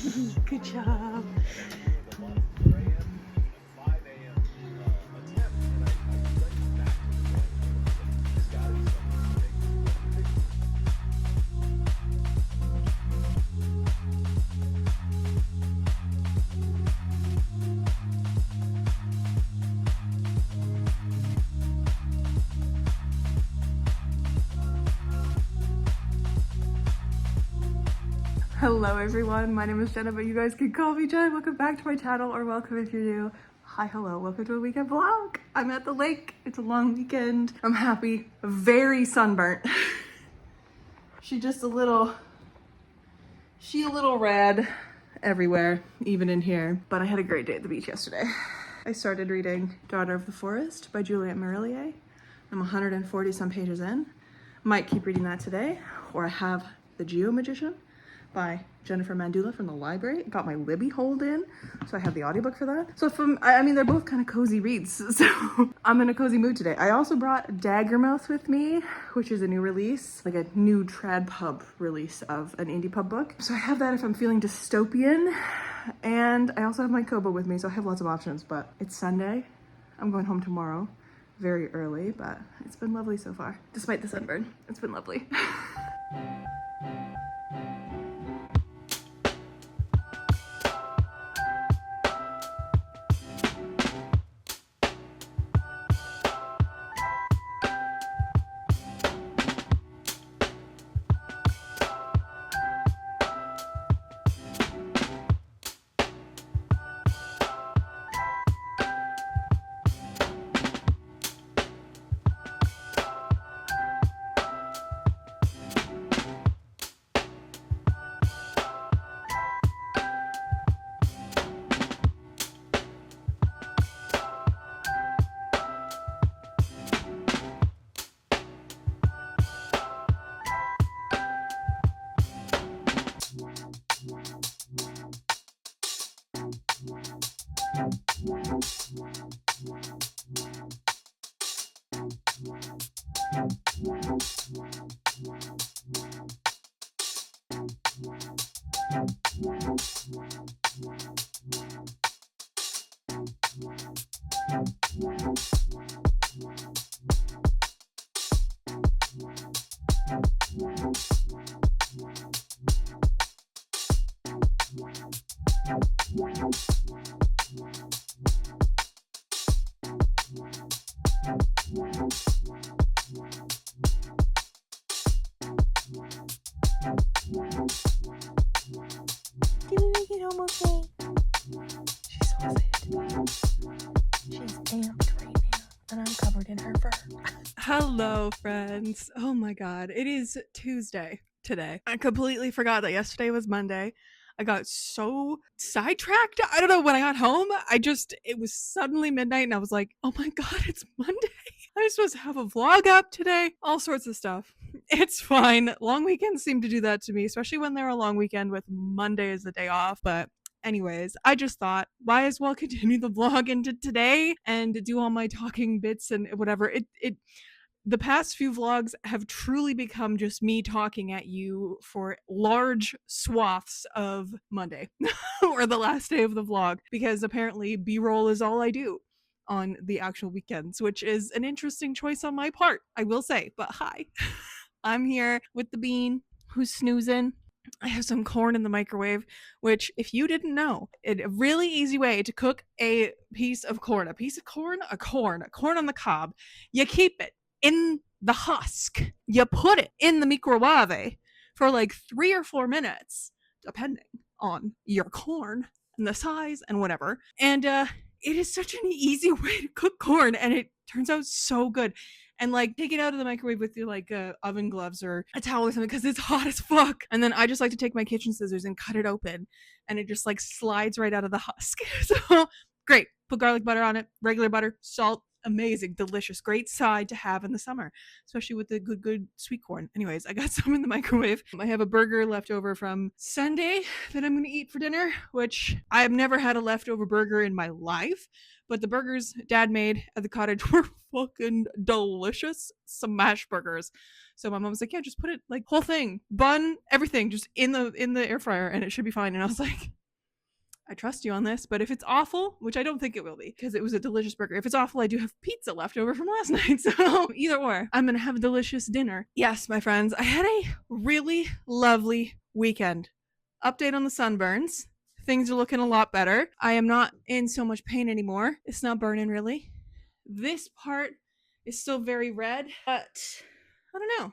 Good job. Hello everyone, my name is Jenna, but you guys can call me Jen. Welcome back to my channel, or welcome if you're new. Hi, hello, welcome to a weekend vlog. I'm at the lake, it's a long weekend. I'm happy, very sunburnt. She a little red everywhere, even in here. But I had a great day at the beach yesterday. I started reading Daughter of the Forest by Juliette Marillier. I'm 140 some pages in. Might keep reading that today, or I have The Geo-Magician by Jennifer Mandula from the library. Got my Libby hold in, so I have the audiobook for that. So I mean, they're both kind of cozy reads, so I'm in a cozy mood today. I also brought Daggermouth with me, which is a new release, like a new trad pub release of an indie pub book. So I have that if I'm feeling dystopian, and I also have my Kobo with me, so I have lots of options, but it's Sunday. I'm going home tomorrow, very early, but it's been lovely so far. Despite the sunburn, it's been lovely. Did we make it home okay? She's so excited. She's amped right now, and I'm covered in her fur. Hello, friends. Oh my god, it is Tuesday today. I completely forgot that yesterday was Monday. I got so sidetracked. I don't know, when I got home, it was suddenly midnight and I was like, oh my god, it's Monday. I'm supposed to have a vlog up today. All sorts of stuff. It's fine. Long weekends seem to do that to me, especially when they're a long weekend with Monday as the day off. But anyways, I just thought, why as well continue the vlog into today and do all my talking bits and whatever. The past few vlogs have truly become just me talking at you for large swaths of Monday or the last day of the vlog, because apparently B-roll is all I do on the actual weekends, which is an interesting choice on my part, I will say. But hi, I'm here with the bean who's snoozing. I have some corn in the microwave, which, if you didn't know, a really easy way to cook a piece of corn on the cob. You keep it in the husk. You put it in the microwave for like 3 or 4 minutes, depending on your corn and the size and whatever. And it is such an easy way to cook corn, and it turns out so good. And like, take it out of the microwave with your like oven gloves or a towel or something, because it's hot as fuck. And then I just like to take my kitchen scissors and cut it open, and it just like slides right out of the husk. So great. Put garlic butter on it, regular butter, salt. Amazing, delicious, great side to have in the summer, especially with the good sweet corn. Anyways, I got some in the microwave. I have a burger left over from Sunday that I'm going to eat for dinner, which I have never had a leftover burger in my life, But the burgers Dad made at the cottage were fucking delicious. Smash burgers. So my mom was like, yeah, just put it like whole thing, bun, everything, just in the air fryer, and it should be fine. And I was like, I trust you on this, but if it's awful, which I don't think it will be, because it was a delicious burger. If it's awful, I do have pizza left over from last night. So either or, I'm gonna have a delicious dinner. Yes, my friends, I had a really lovely weekend. Update on the sunburns. Things are looking a lot better. I am not in so much pain anymore. It's not burning really. This part is still very red, but I don't know.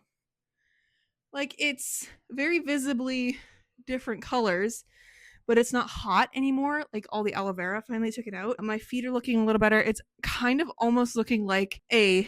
Like, it's very visibly different colors, but it's not hot anymore. Like, all the aloe vera finally took it out. My feet are looking a little better. It's kind of almost looking like a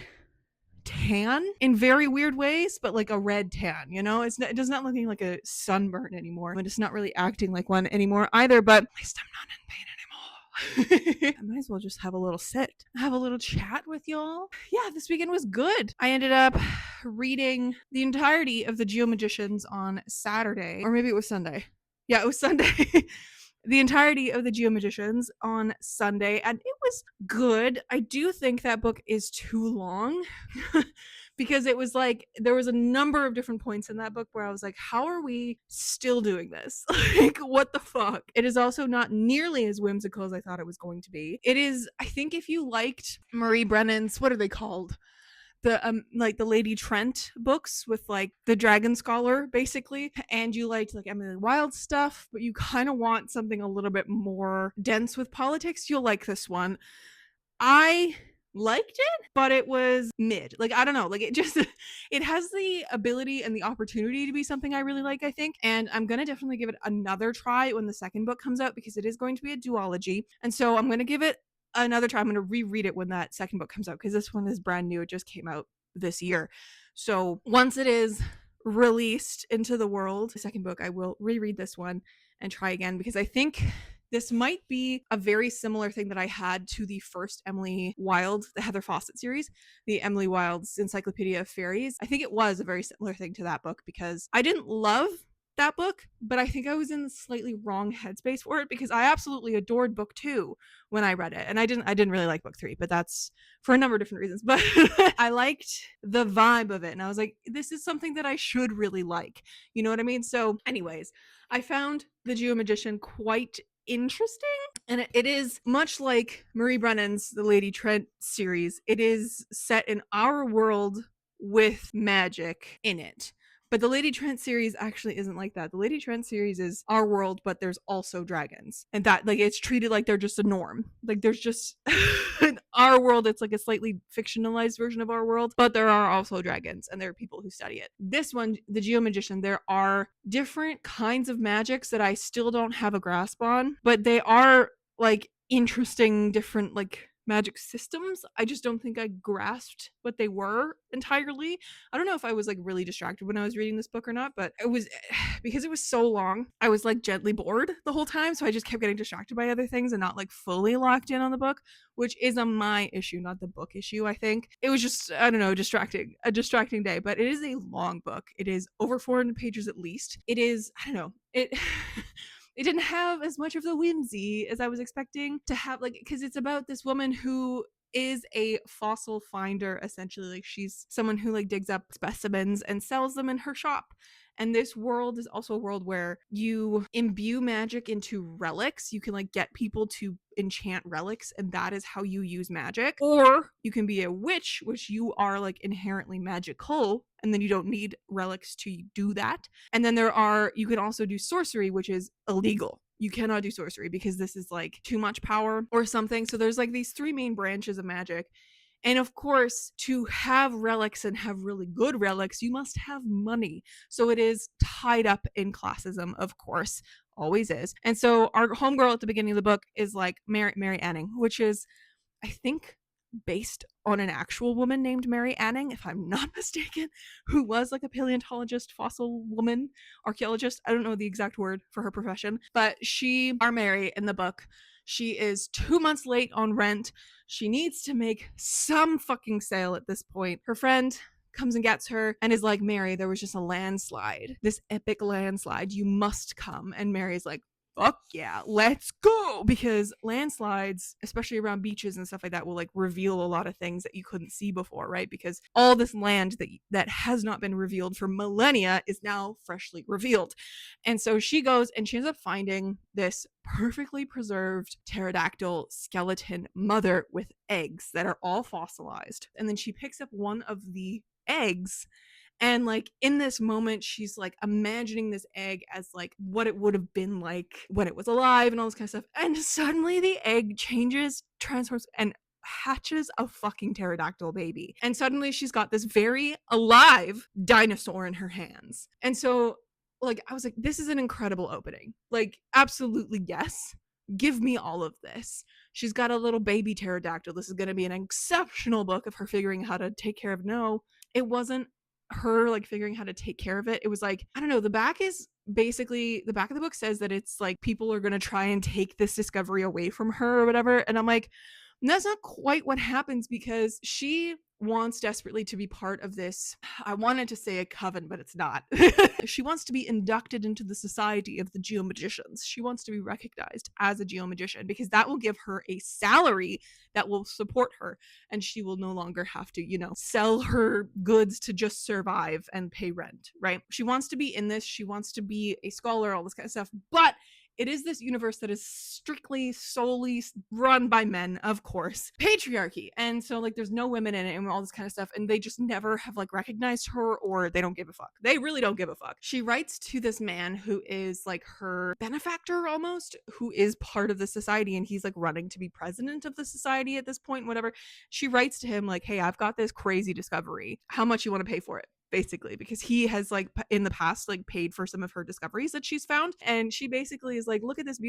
tan in very weird ways, but like a red tan, you know? It does not looking like a sunburn anymore, but it's not really acting like one anymore either, but at least I'm not in pain anymore. I might as well just have a little sit, have a little chat with y'all. Yeah, this weekend was good. I ended up reading the entirety of the Geomagicians on Saturday, or maybe it was Sunday. Yeah, it was Sunday. The entirety of the Geomagicians on Sunday, and it was good. I do think that book is too long because it was like there was a number of different points in that book where I was like, how are we still doing this? Like, what the fuck? It is also not nearly as whimsical as I thought it was going to be. It is, I think if you liked Marie Brennan's, what are they called? The like the Lady Trent books with like the Dragon Scholar basically, and you liked like Emily Wilde stuff, but you kind of want something a little bit more dense with politics, you'll like this one. I liked it, but it was mid. Like, I don't know, like it just it has the ability and the opportunity to be something I really like, I think, and I'm gonna definitely give it another try when the second book comes out, because it is going to be a duology, and so I'm gonna give it another try. I'm going to reread it when that second book comes out, because this one is brand new. It just came out this year. So once it is released into the world, the second book, I will reread this one and try again, because I think this might be a very similar thing that I had to the first Emily Wilde, the Heather Fawcett series, the Emily Wilde's Encyclopedia of Fairies. I think it was a very similar thing to that book, because I didn't love that book, but I think I was in the slightly wrong headspace for it, because I absolutely adored book 2 when I read it, and I didn't really like book 3, but that's for a number of different reasons. But I liked the vibe of it, and I was like, this is something that I should really like, you know what I mean? So anyways, I found the Geomagician quite interesting, and it is much like Marie Brennan's The Lady Trent series. It is set in our world with magic in it. But the Lady Trent series actually isn't like that. The Lady Trent series is our world, but there's also dragons. And that, like, it's treated like they're just a norm. Like, there's just in our world, it's like a slightly fictionalized version of our world, but there are also dragons, and there are people who study it. This one, the Geomagician, there are different kinds of magics that I still don't have a grasp on, but they are like interesting, different, like, magic systems. I just don't think I grasped what they were entirely. I don't know if I was like really distracted when I was reading this book or not, but it was because it was so long, I was like gently bored the whole time, so I just kept getting distracted by other things and not like fully locked in on the book, which is a my issue, not the book issue. I think it was just, I don't know, a distracting day. But it is a long book. It is over 400 pages at least. It is, I don't know, it it didn't have as much of the whimsy as I was expecting to have, like, because it's about this woman who is a fossil finder, essentially. Like, she's someone who like digs up specimens and sells them in her shop. And this world is also a world where you imbue magic into relics. You can like get people to enchant relics, and that is how you use magic. Or you can be a witch, which you are like inherently magical, and then you don't need relics to do that. And then you can also do sorcery, which is illegal. You cannot do sorcery because this is like too much power or something. So there's like these 3 main branches of magic. And of course, to have relics and have really good relics, you must have money. So it is tied up in classism, of course, always is. And so our homegirl at the beginning of the book is like Mary Anning, which is, I think, based on an actual woman named Mary Anning, if I'm not mistaken, who was like a paleontologist, fossil woman, archaeologist. I don't know the exact word for her profession, but our Mary in the book, she is 2 months late on rent. She needs to make some fucking sale at this point. Her friend comes and gets her and is like, Mary, there was just a landslide, this epic landslide. You must come. And Mary's like, fuck yeah, let's go. Because landslides, especially around beaches and stuff like that, will like reveal a lot of things that you couldn't see before, right? Because all this land that has not been revealed for millennia is now freshly revealed. And so she goes and she ends up finding this perfectly preserved pterodactyl skeleton mother with eggs that are all fossilized. And then she picks up one of the eggs, and like in this moment she's like imagining this egg as like what it would have been like when it was alive and all this kind of stuff, and suddenly the egg changes, transforms, and hatches a fucking pterodactyl baby. And suddenly she's got this very alive dinosaur in her hands. And so like I was like, this is an incredible opening. Like absolutely yes, give me all of this. She's got a little baby pterodactyl. This is going to be an exceptional book of her figuring how to take care of. No, it wasn't her like figuring how to take care of it. It was like, I don't know, the back of the book says that it's like people are going to try and take this discovery away from her or whatever. And I'm like, that's not quite what happens, because she wants desperately to be part of this. I wanted to say a coven, but it's not. She wants to be inducted into the Society of the Geomagicians. She wants to be recognized as a geomagician because that will give her a salary that will support her, and she will no longer have to, sell her goods to just survive and pay rent, right? She wants to be in this. She wants to be a scholar, all this kind of stuff. But it is this universe that is strictly, solely run by men, of course. Patriarchy. And so, like, there's no women in it and all this kind of stuff. And they just never have, like, recognized her, or they don't give a fuck. They really don't give a fuck. She writes to this man who is, like, her benefactor almost, who is part of the society. And he's, like, running to be president of the society at this point, whatever. She writes to him, like, hey, I've got this crazy discovery. How much you want to pay for it? Basically, because he has like in the past like paid for some of her discoveries that she's found, and she basically is like, look at this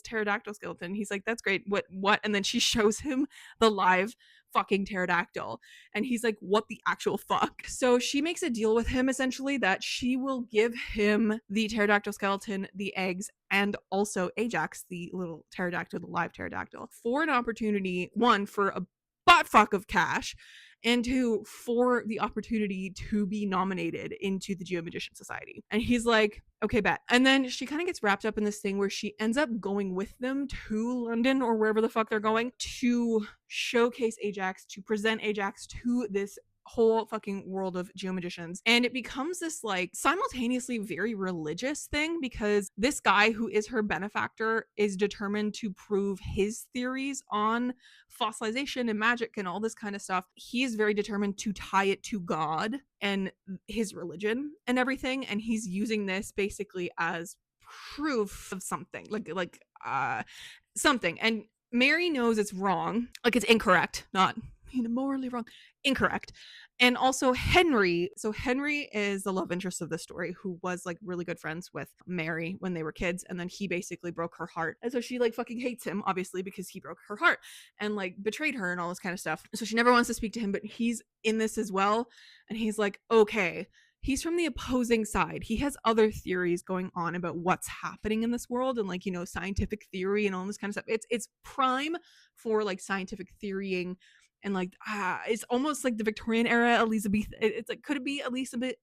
pterodactyl skeleton. He's like, that's great, what? And then she shows him the live fucking pterodactyl, and he's like, what the actual fuck? So she makes a deal with him essentially that she will give him the pterodactyl skeleton, the eggs, and also Ajax, the little pterodactyl, the live pterodactyl, for an opportunity, one, for a butt fuck of cash, and two, for the opportunity to be nominated into the Geomagician Society. And he's like, okay, bet. And then she kind of gets wrapped up in this thing where she ends up going with them to London or wherever the fuck they're going to showcase Ajax, to present Ajax to this whole fucking world of geomagicians. And it becomes this like simultaneously very religious thing, because this guy who is her benefactor is determined to prove his theories on fossilization and magic and all this kind of stuff. He's very determined to tie it to God and his religion and everything, and he's using this basically as proof of something, like something. And Mary knows it's wrong, like it's incorrect, not morally wrong, incorrect. And also Henry is the love interest of the story, who was like really good friends with Mary when they were kids, and then he basically broke her heart, and so she like fucking hates him, obviously, because he broke her heart and like betrayed her and all this kind of stuff. So she never wants to speak to him, but he's in this as well, and he's like, okay, he's from the opposing side. He has other theories going on about what's happening in this world, and like, scientific theory and all this kind of stuff. It's prime for like scientific theorying. And like, it's almost like the Victorian era, Elizabeth. It's like, could it be Elizabethan?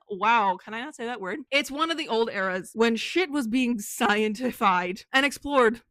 Wow, can I not say that word? It's one of the old eras when shit was being scientified and explored.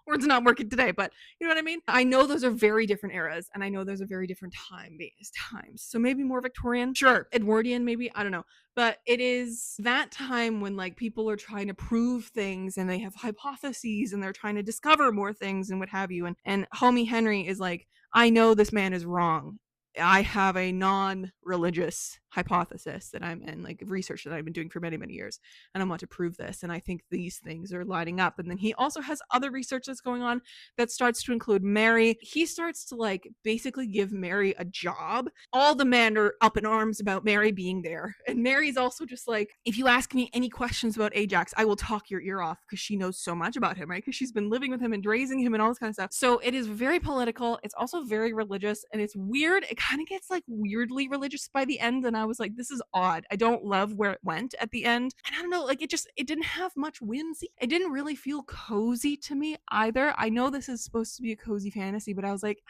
Words not working today, but you know what I mean? I know those are very different eras, and I know those are very different times. So maybe more Victorian? Sure. Edwardian, maybe? I don't know. But it is that time when like people are trying to prove things, and they have hypotheses, and they're trying to discover more things and what have you. And homie Henry is like, I know this man is wrong. I have a non-religious hypothesis that I'm in, like research that I've been doing for many, many years, and I want to prove this, and I think these things are lining up. And then he also has other research that's going on that starts to include Mary. He starts to like basically give Mary a job. All the men are up in arms about Mary being there, and Mary's also just like, if you ask me any questions about Ajax, I will talk your ear off, because she knows so much about him, right? Because she's been living with him and raising him and all this kind of stuff. So it is very political. It's also very religious, and it's weird. It kind of gets like weirdly religious by the end, and I was like, this is odd. I don't love where it went at the end. And I don't know, like, it didn't have much whimsy. It didn't really feel cozy to me either. I know this is supposed to be a cozy fantasy, but I was like,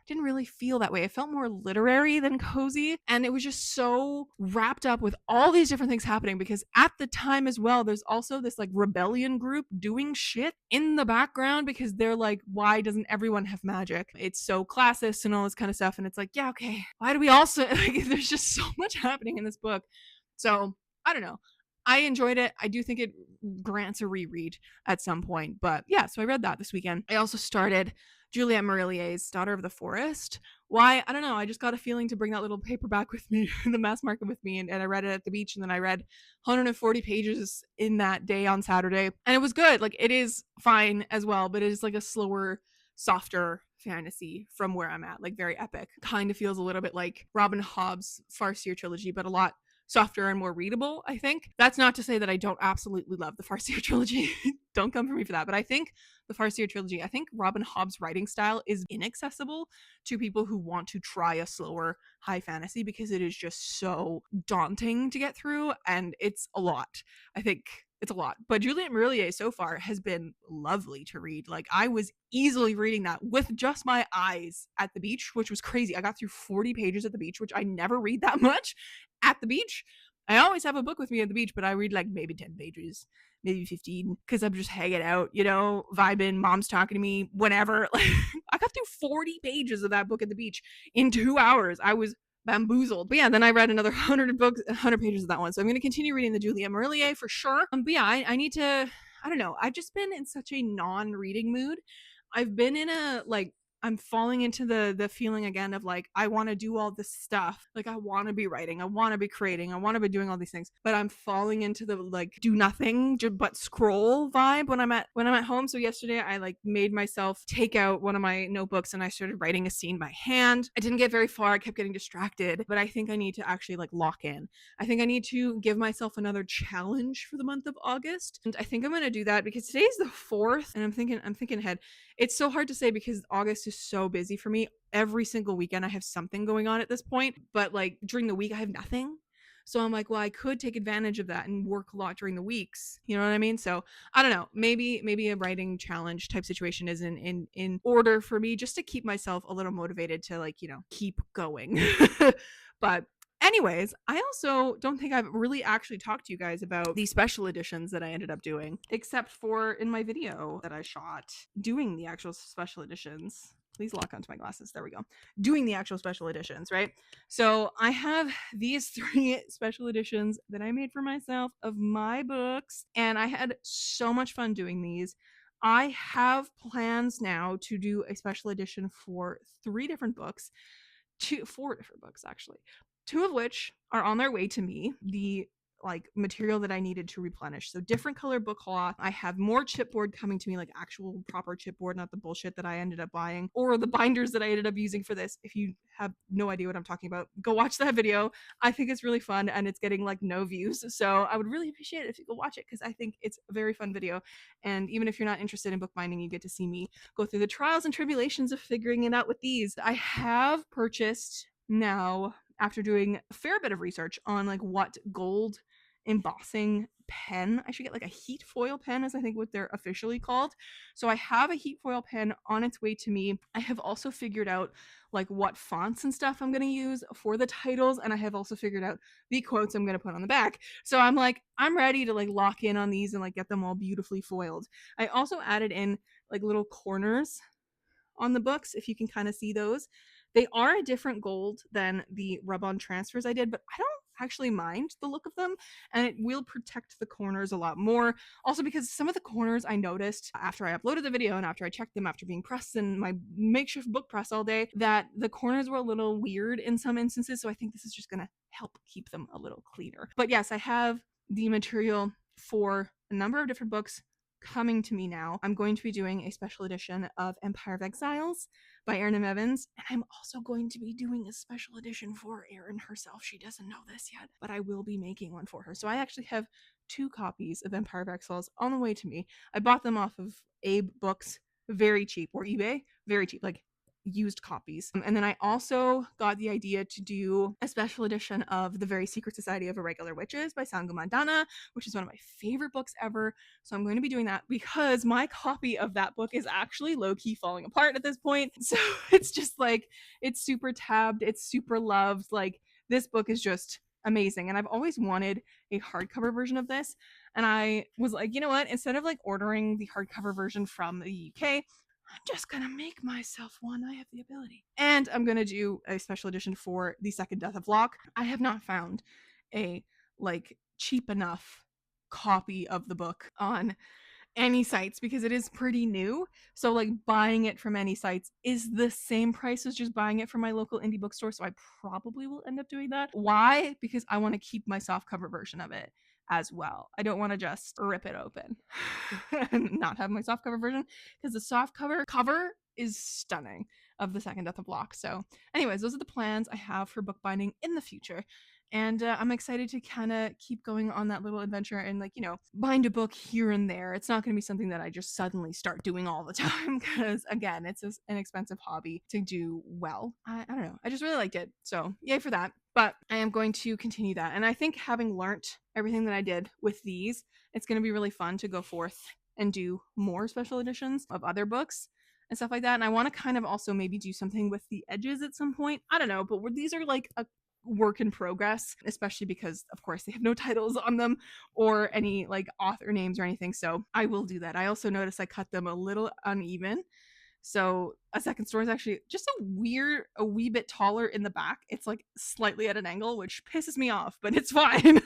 didn't really feel that way. It felt more literary than cozy. And it was just so wrapped up with all these different things happening, because at the time as well, there's also this like rebellion group doing shit in the background, because they're like, why doesn't everyone have magic? It's so classist and all this kind of stuff. And it's like, yeah, okay, why do we also like, there's just so much happening in this book. So I don't know, I enjoyed it. I do think it grants a reread at some point. But yeah, so I read that this weekend. I also started Juliette Marillier's Daughter of the Forest. Why? I don't know. I just got a feeling to bring that little paperback with me in the mass market with me. And I read it at the beach. And then I read 140 pages in that day on Saturday. And it was good. Like, it is fine as well, but it is like a slower, softer fantasy from where I'm at. Like, very epic. Kind of feels a little bit like Robin Hobb's Farseer trilogy, but a lot softer and more readable, I think. That's not to say that I don't absolutely love the Farseer trilogy. Don't come for me for that. But I think the Farseer trilogy, I think Robin Hobb's writing style is inaccessible to people who want to try a slower high fantasy, because it is just so daunting to get through, and it's a lot. I think it's a lot. But Juliette Marillier so far has been lovely to read. Like, I was easily reading that with just my eyes at the beach, which was crazy. I got through 40 pages at the beach, which I never read that much at the beach. I always have a book with me at the beach, but I read like maybe 10 pages, maybe 15, because I'm just hanging out, you know, vibing, mom's talking to me, whenever. Like, I got through 40 pages of that book at the beach in 2 hours. I was bamboozled. But yeah, then I read another 100 pages of that one. So I'm going to continue reading the Juliette Marillier for sure. But yeah, I need to, I don't know. I've just been in such a non-reading mood. I've been in a, like, I'm falling into the feeling again of like, I want to do all this stuff. Like, I want to be writing, I want to be creating, I want to be doing all these things, but I'm falling into the like do nothing but scroll vibe when I'm at home. So yesterday I like made myself take out one of my notebooks and I started writing a scene by hand. I didn't get very far. I kept getting distracted, but I think I need to actually like lock in. I think I need to give myself another challenge for the month of August. And I think I'm going to do that because today's the 4th and I'm thinking ahead. It's so hard to say because August is so busy for me. Every single weekend I have something going on at this point, but like during the week I have nothing. So I'm like, well, I could take advantage of that and work a lot during the weeks. You know what I mean? So I don't know. Maybe a writing challenge type situation is in order for me, just to keep myself a little motivated to, like, you know, keep going. But anyways, I also don't think I've really actually talked to you guys about the special editions that I ended up doing, except for in my video that I shot doing the actual special editions. Please lock onto my glasses. There we go. Doing the actual special editions, right? So I have these 3 special editions that I made for myself of my books, and I had so much fun doing these. I have plans now to do a special edition for 4 different books, actually. 2 of which are on their way to me. The like material that I needed to replenish. So different color book cloth. I have more chipboard coming to me, like actual proper chipboard, not the bullshit that I ended up buying or the binders that I ended up using for this. If you have no idea what I'm talking about, go watch that video. I think it's really fun and it's getting like no views. So I would really appreciate it if you go watch it because I think it's a very fun video. And even if you're not interested in bookbinding, you get to see me go through the trials and tribulations of figuring it out with these. I have purchased now, after doing a fair bit of research on like what gold embossing pen I should get, like a heat foil pen is I think what they're officially called. So I have a heat foil pen on its way to me. I have also figured out like what fonts and stuff I'm going to use for the titles, and I have also figured out the quotes I'm going to put on the back. So I'm like, I'm ready to like lock in on these and like get them all beautifully foiled. I also added in like little corners on the books, if you can kind of see those. They are a different gold than the rub-on transfers I did, but I don't actually mind the look of them, and it will protect the corners a lot more. Also because some of the corners I noticed after I uploaded the video and after I checked them after being pressed in my makeshift book press all day, that the corners were a little weird in some instances, so I think this is just gonna help keep them a little cleaner. But yes, I have the material for a number of different books coming to me now. I'm going to be doing a special edition of Empire of Exiles by Erin M. Evans, and I'm also going to be doing a special edition for Erin herself. She doesn't know this yet, but I will be making one for her. So I actually have 2 copies of Empire of Exiles on the way to me. I bought them off of Abe Books, very cheap, or eBay, very cheap, like used copies. And then I also got the idea to do a special edition of The Very Secret Society of Irregular Witches by Sangha, which is one of my favorite books ever. So I'm going to be doing that because my copy of that book is actually low-key falling apart at this point. So it's just like, it's super tabbed, it's super loved. Like, this book is just amazing. And I've always wanted a hardcover version of this. And I was like, you know what? Instead of like ordering the hardcover version from the UK, I'm just gonna make myself one. I have the ability. And I'm gonna do a special edition for The Second Death of Locke. I have not found a like cheap enough copy of the book on any sites because it is pretty new. So like buying it from any sites is the same price as just buying it from my local indie bookstore. So I probably will end up doing that. Why? Because I want to keep my softcover version of it as well. I don't want to just rip it open and not have my softcover version because the softcover cover is stunning of The Second Death of Locke. So anyways, those are the plans I have for bookbinding in the future. And I'm excited to kind of keep going on that little adventure and, like, you know, bind a book here and there. It's not going to be something that I just suddenly start doing all the time because, again, it's an expensive hobby to do well. I don't know. I just really liked it. So yay for that. But I am going to continue that. And I think having learned everything that I did with these, it's going to be really fun to go forth and do more special editions of other books and stuff like that. And I want to kind of also maybe do something with the edges at some point. I don't know, but these are like a work in progress, especially because of course they have no titles on them or any like author names or anything. So I will do that. I also noticed I cut them a little uneven. So a second story is actually just a wee bit taller in the back. It's like slightly at an angle, which pisses me off, but it's fine.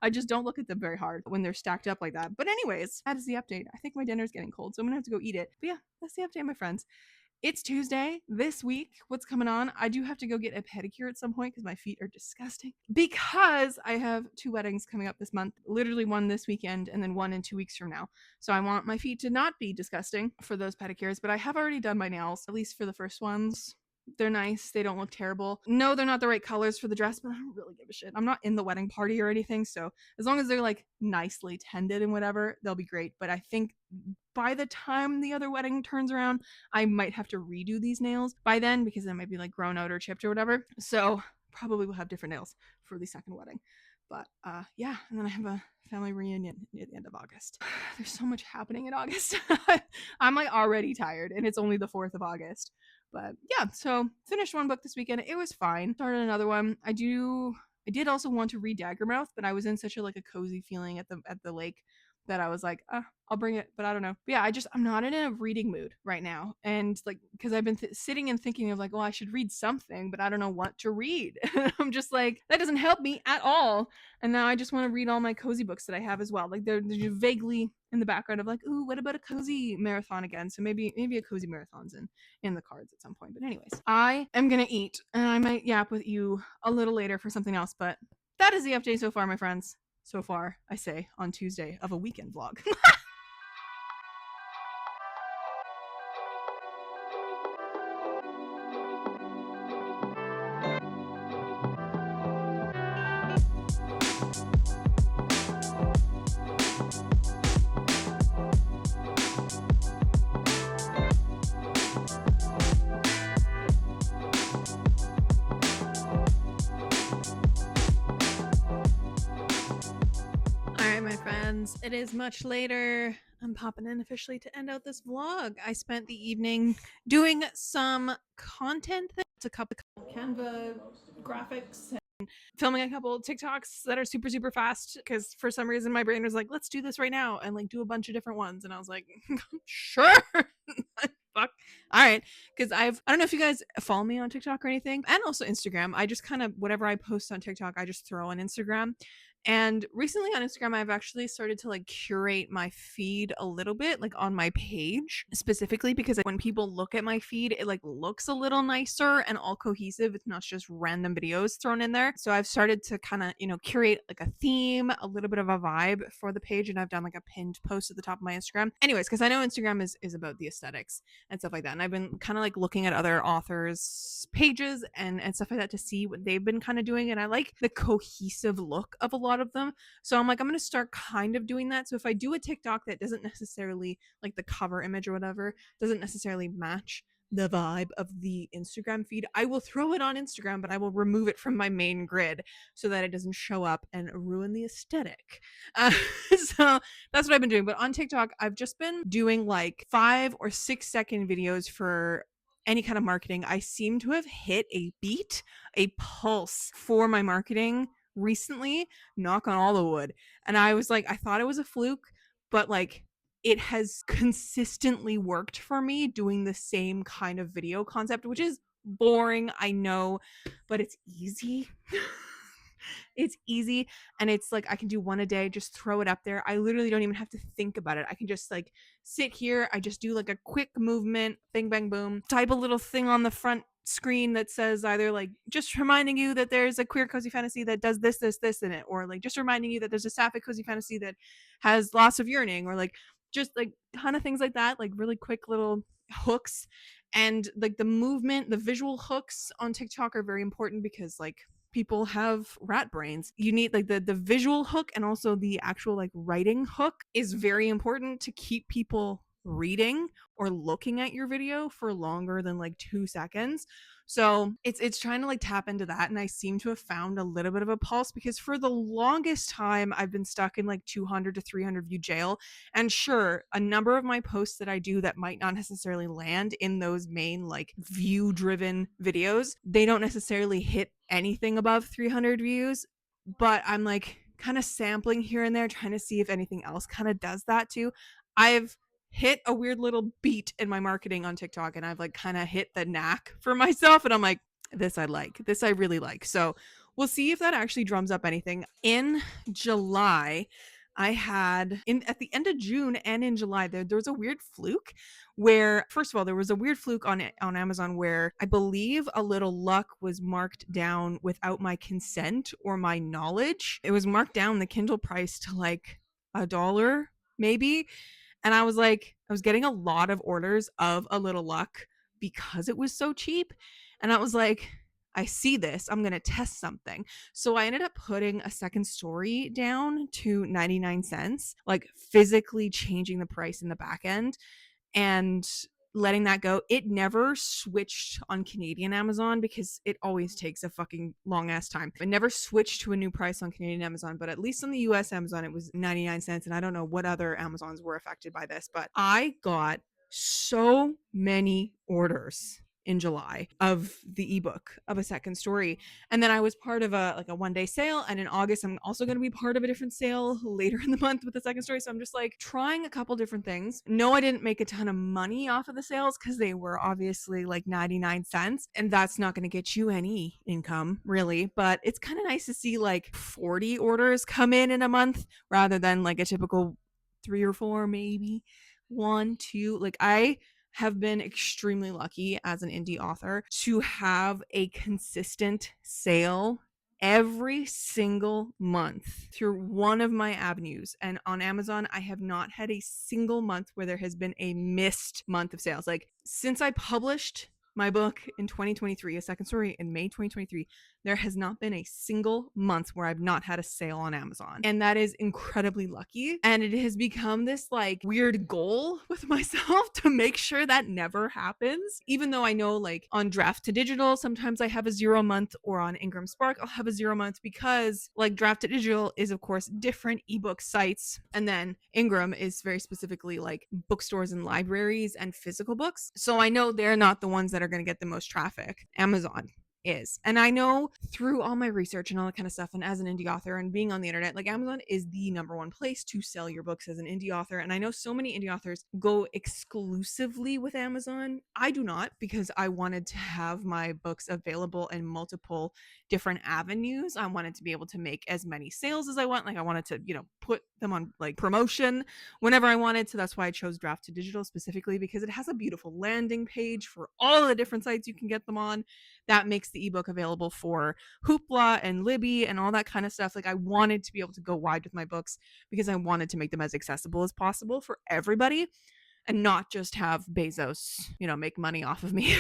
I just don't look at them very hard when they're stacked up like that. But anyways, that is the update. I think my dinner's getting cold, so I'm gonna have to go eat it. But yeah, that's the update, my friends. It's Tuesday this week. What's coming on? I do have to go get a pedicure at some point because my feet are disgusting. Because I have 2 weddings coming up this month, literally one this weekend and then one in 2 weeks from now. So I want my feet to not be disgusting for those pedicures, but I have already done my nails, at least for the first ones. They're nice. They don't look terrible. No, they're not the right colors for the dress, but I don't really give a shit. I'm not in the wedding party or anything, so as long as they're like nicely tended and whatever, they'll be great. But I think by the time the other wedding turns around, I might have to redo these nails by then because they might be like grown out or chipped or whatever. So probably will have different nails for the second wedding. But yeah, and then I have a family reunion near the end of August. There's so much happening in August. I'm like already tired and it's only the 4th of August. But yeah, so finished one book this weekend. It was fine. Started another one. I did also want to read Daggermouth, but I was in such a like a cozy feeling at the lake that I was like, I'll bring it, but I don't know. But yeah, I'm not in a reading mood right now. And like, because I've been sitting and thinking of like, well, I should read something, but I don't know what to read. I'm just like, that doesn't help me at all. And now I just want to read all my cozy books that I have as well. Like they're vaguely in the background of like, ooh, what about a cozy marathon again? So maybe a cozy marathon's in the cards at some point. But anyways, I am gonna eat and I might yap with you a little later for something else. But that is the update so far, my friends. So far, I say, on Tuesday of a weekend vlog. Friends, it is much later. I'm popping in officially to end out this vlog. I spent the evening doing some content. It's a couple of Canva graphics and filming a couple of TikToks that are super, super fast because for some reason my brain was like, let's do this right now and like do a bunch of different ones. And I was like, sure. Fuck. All right. Because I don't know if you guys follow me on TikTok or anything, and also Instagram. I just kind of, whatever I post on TikTok, I just throw on Instagram. And recently on Instagram, I've actually started to like curate my feed a little bit, like on my page specifically, because when people look at my feed, it like looks a little nicer and all cohesive. It's not just random videos thrown in there. So I've started to kind of, curate like a theme, a little bit of a vibe for the page. And I've done like a pinned post at the top of my Instagram. Anyways, because I know Instagram is about the aesthetics and stuff like that. And I've been kind of like looking at other authors' pages and stuff like that to see what they've been kind of doing. And I like the cohesive look of a lot of them. So I'm like, I'm going to start kind of doing that. So if I do a TikTok that doesn't necessarily like the cover image or whatever, doesn't necessarily match the vibe of the Instagram feed. I will throw it on Instagram, but I will remove it from my main grid so that it doesn't show up and ruin the aesthetic. Uh, so that's what I've been doing. But on TikTok, I've just been doing like 5 or 6 second videos for any kind of marketing. I seem to have hit a beat, a pulse for my marketing recently, knock on all the wood. And I was like, I thought it was a fluke, but like it has consistently worked for me doing the same kind of video concept, which is boring, I know, but it's easy. It's easy, and it's like I can do one a day, just throw it up there. I literally don't even have to think about it. I can just like sit here, I just do like a quick movement, bing bang boom, type a little thing on the front screen that says either like just reminding you that there's a queer cozy fantasy that does this in it, or like just reminding you that there's a sapphic cozy fantasy that has lots of yearning, or like just like ton of things like that, like really quick little hooks. And like the movement, the visual hooks on TikTok are very important because like people have rat brains. You need like the visual hook, and also the actual like writing hook is very important to keep people reading or looking at your video for longer than like 2 seconds. So it's trying to like tap into that, and I seem to have found a little bit of a pulse because for the longest time I've been stuck in like 200 to 300 view jail. And sure, a number of my posts that I do that might not necessarily land in those main like view driven videos, they don't necessarily hit anything above 300 views, but I'm like kind of sampling here and there trying to see if anything else kind of does that too. I've hit a weird little beat in my marketing on TikTok, and I've like kind of hit the knack for myself, and I'm like, this I like. This I really like. So we'll see if that actually drums up anything. In July, I had at the end of June and in July, there was a weird fluke where, first of all, there was a weird fluke on Amazon where I believe A Little Luck was marked down without my consent or my knowledge. It was marked down the Kindle price to like $1 maybe. And I was like, I was getting a lot of orders of A Little Luck because it was so cheap. And I was like, I see this, I'm going to test something. So I ended up putting a second story down to 99 cents, like physically changing the price in the back end and letting that go. It never switched on Canadian Amazon because it always takes a fucking long ass time. It never switched to a new price on Canadian Amazon, but at least on the US Amazon, it was 99 cents. And I don't know what other Amazons were affected by this, but I got so many orders in July of the ebook of A Second Story. And then I was part of a 1-day sale, and in August I'm also going to be part of a different sale later in the month with The Second Story. So I'm just like trying a couple different things. No, I didn't make a ton of money off of the sales because they were obviously like 99 cents, and that's not going to get you any income really, but it's kind of nice to see like 40 orders come in a month rather than like a typical 3 or 4, maybe 1, 2. Like I have been extremely lucky as an indie author to have a consistent sale every single month through one of my avenues. And on Amazon, I have not had a single month where there has been a missed month of sales. Like since I published my book in 2023, A Second Story in May 2023, there has not been a single month where I've not had a sale on Amazon. And that is incredibly lucky. And it has become this like weird goal with myself to make sure that never happens. Even though I know like on Draft to Digital, sometimes I have a 0 month, or on Ingram Spark, I'll have a 0 month because like Draft to Digital is of course different ebook sites. And then Ingram is very specifically like bookstores and libraries and physical books. So I know they're not the ones that are going to get the most traffic. Amazon is. And I know through all my research and all that kind of stuff, and as an indie author and being on the internet, like Amazon is the number one place to sell your books as an indie author. And I know so many indie authors go exclusively with Amazon. I do not, because I wanted to have my books available in multiple different avenues. I wanted to be able to make as many sales as I want. Like I wanted to, put them on like promotion whenever I wanted. So that's why I chose Draft to Digital specifically, because it has a beautiful landing page for all the different sites you can get them on. That makes the ebook available for Hoopla and Libby and all that kind of stuff. Like I wanted to be able to go wide with my books because I wanted to make them as accessible as possible for everybody and not just have Bezos, make money off of me.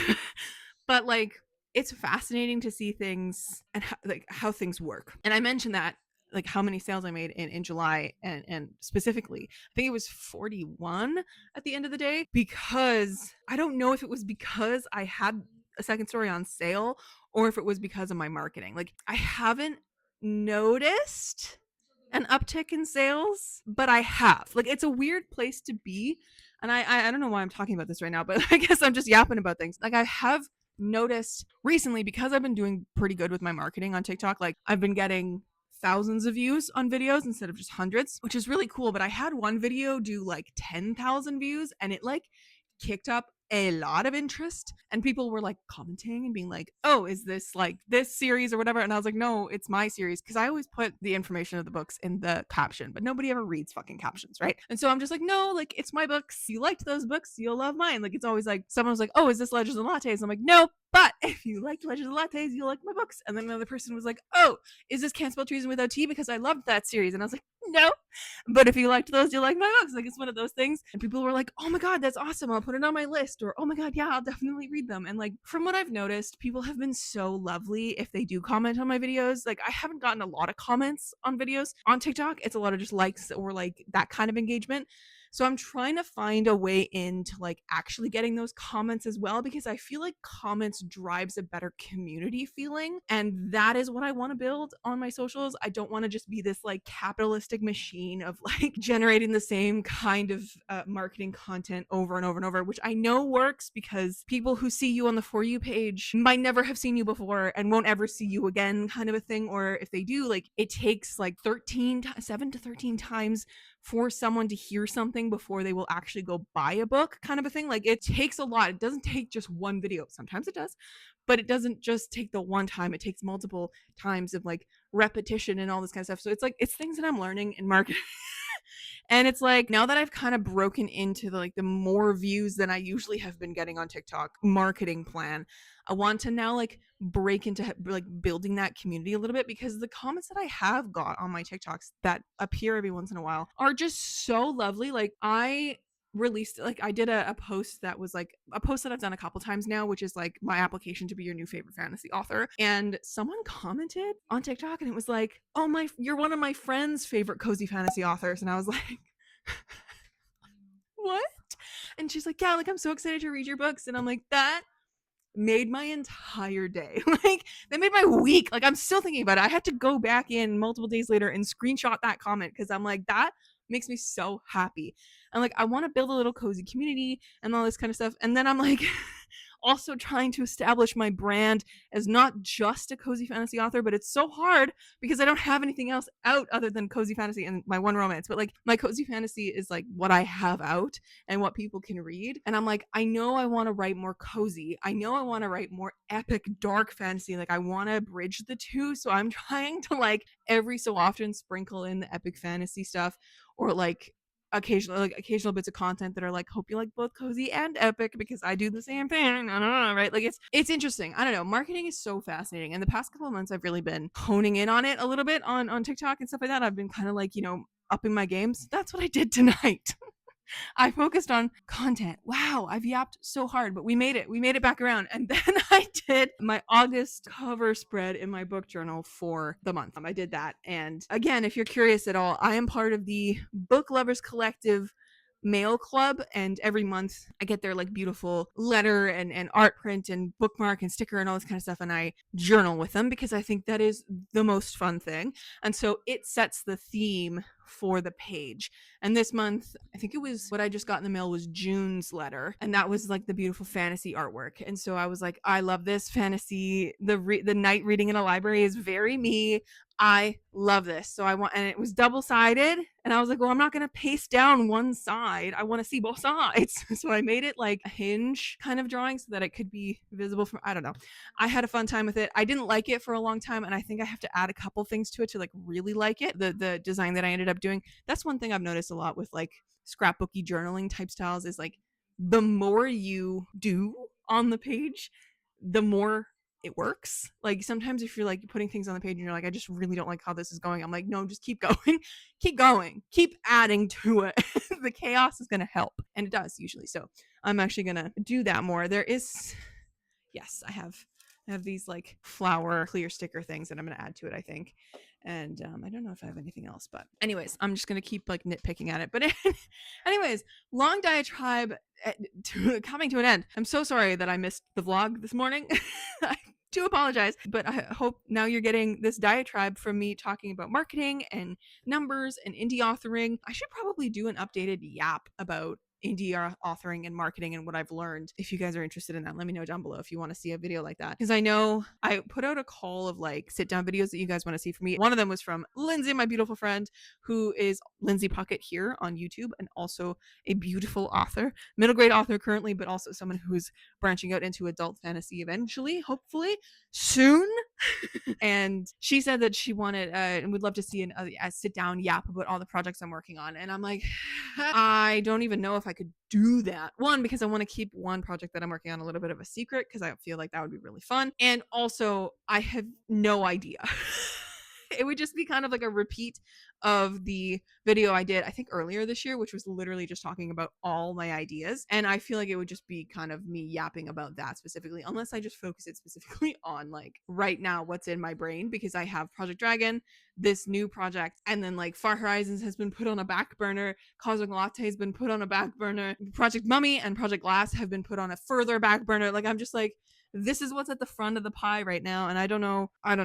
But like it's fascinating to see things and how things work. And I mentioned that like how many sales I made in July, and specifically, I think it was 41 at the end of the day, because I don't know if it was because I had a second story on sale or if it was because of my marketing. Like, I haven't noticed an uptick in sales, but I have. Like, it's a weird place to be. And I don't know why I'm talking about this right now, but I guess I'm just yapping about things. Like, I have noticed recently, because I've been doing pretty good with my marketing on TikTok, like I've been getting thousands of views on videos instead of just hundreds, which is really cool. But I had one video do like 10,000 views, and it like kicked up a lot of interest, and people were like commenting and being like, oh, is this like this series or whatever? And I was like, no, it's my series, because I always put the information of the books in the caption, but nobody ever reads fucking captions, right? And so I'm just like, no, like, it's my books, you liked those books, you'll love mine. Like, it's always like someone's like, oh, is this Legends and Lattes? I'm like, no, but if you liked Legends and Lattes, you'll like my books. And then another person was like, oh, is this Can't Spell Treason Without Tea? Because I loved that series. And I was like, no, but if you liked those, you like my books. Like, it's one of those things. And people were like, oh my God, that's awesome, I'll put it on my list. Or, oh my God, yeah, I'll definitely read them. And like, from what I've noticed, people have been so lovely if they do comment on my videos. Like, I haven't gotten a lot of comments on videos on TikTok. It's a lot of just likes or like that kind of engagement. So I'm trying to find a way into like actually getting those comments as well, because I feel like comments drives a better community feeling. And that is what I want to build on my socials. I don't want to just be this like capitalistic machine of like generating the same kind of marketing content over and over and over, which I know works because people who see you on the For You page might never have seen you before and won't ever see you again, kind of a thing. Or if they do, like, it takes like 7 to 13 times for someone to hear something before they will actually go buy a book, kind of a thing. Like, it takes a lot. It doesn't take just one video. Sometimes it does, but it doesn't just take the one time. It takes multiple times of like repetition and all this kind of stuff. So it's like, it's things that I'm learning in marketing. And it's like, now that I've kind of broken into the like the more views than I usually have been getting on TikTok marketing plan, I want to now like break into like building that community a little bit, because the comments that I have got on my TikToks that appear every once in a while are just so lovely. Like, I released, like, I did a post that was like a post that I've done a couple times now, which is like my application to be your new favorite fantasy author. And someone commented on TikTok and it was like, oh, you're one of my friend's favorite cozy fantasy authors. And I was like, what? And she's like, yeah, like, I'm so excited to read your books. And I'm like, that made my entire day. Like, that made my week. Like, I'm still thinking about it. I had to go back in multiple days later and screenshot that comment, because I'm like, that makes me so happy. And like, I want to build a little cozy community and all this kind of stuff. And then I'm like also trying to establish my brand as not just a cozy fantasy author, but it's so hard because I don't have anything else out other than cozy fantasy and my one romance. But like, my cozy fantasy is like what I have out and what people can read. And I'm like, I know I want to write more cozy. I know I want to write more epic dark fantasy. Like, I want to bridge the two. So I'm trying to like every so often sprinkle in the epic fantasy stuff, or like occasional bits of content that are like, hope you like both cozy and epic, because I do the same thing. I don't know, right? Like, it's interesting. I don't know. Marketing is so fascinating. And the past couple of months, I've really been honing in on it a little bit on TikTok and stuff like that. I've been kind of like, upping my games. That's what I did tonight. I focused on content. Wow, I've yapped so hard, but we made it. We made it back around. And then I did my August cover spread in my book journal for the month. I did that. And again, if you're curious at all, I am part of the Book Lovers Collective mail club, and every month I get their like beautiful letter and art print and bookmark and sticker and all this kind of stuff, and I journal with them because I think that is the most fun thing. And so it sets the theme for the page. And this month, I think it was what I just got in the mail was June's letter, and that was like the beautiful fantasy artwork. And so I was like, I love this fantasy. The night reading in a library is very me. I love this. So and it was double-sided, and I was like, well, I'm not going to paste down one side. I want to see both sides. So I made it like a hinge kind of drawing so that it could be visible from, I don't know. I had a fun time with it. I didn't like it for a long time, and I think I have to add a couple things to it to like really like it. The design that I ended up doing. That's one thing I've noticed a lot with like scrapbooky journaling type styles is like, the more you do on the page, the more it works. Like, sometimes if you're like putting things on the page and you're like, I just really don't like how this is going, I'm like, no, just keep going. Keep going, keep adding to it. The chaos is going to help, and it does usually. So I'm actually going to do that more. Yes, I have these like flower clear sticker things that I'm going to add to it, I think. And I don't know if I have anything else, but anyways, I'm just going to keep like nitpicking at it. But anyways, long diatribe coming to an end. I'm so sorry that I missed the vlog this morning. I do apologize, but I hope now you're getting this diatribe from me talking about marketing and numbers and indie authoring. I should probably do an updated YAP about indie authoring and marketing and what I've learned. If you guys are interested in that, let me know down below if you want to see a video like that, because I know I put out a call of like sit down videos that you guys want to see from me. One of them was from Lindsay, my beautiful friend, who is Lindsay Puckett here on YouTube, and also a beautiful author, middle grade author currently, but also someone who's branching out into adult fantasy eventually, hopefully soon. And she said that she wanted and would love to see a sit down yap about all the projects I'm working on. And I'm like, I don't even know if I could do that. One, because I want to keep one project that I'm working on a little bit of a secret, because I feel like that would be really fun. And also, I have no idea. It would just be kind of like a repeat of the video I did, I think earlier this year, which was literally just talking about all my ideas. And I feel like it would just be kind of me yapping about that specifically, unless I just focus it specifically on like right now what's in my brain, because I have Project Dragon, this new project, and then like Far Horizons has been put on a back burner, Cosmic Latte has been put on a back burner, Project Mummy and Project Glass have been put on a further back burner. Like I'm just like, this is what's at the front of the pie right now, and I don't know. I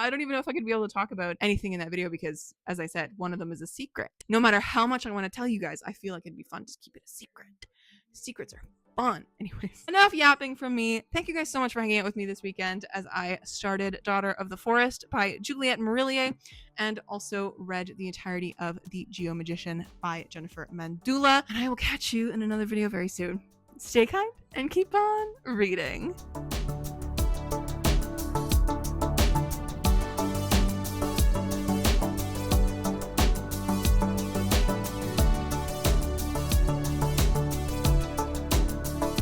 don't even know if I could be able to talk about anything in that video, because as I said, one of them is a secret. No matter how much I want to tell you guys, I feel like it'd be fun to keep it a secret. Secrets are fun. Anyways, enough yapping from me. Thank you guys so much for hanging out with me this weekend as I started Daughter of the Forest by Juliette Marillier, and also read the entirety of The Geomagician by Jennifer Mandula. And I will catch you in another video very soon. Stay kind and keep on reading.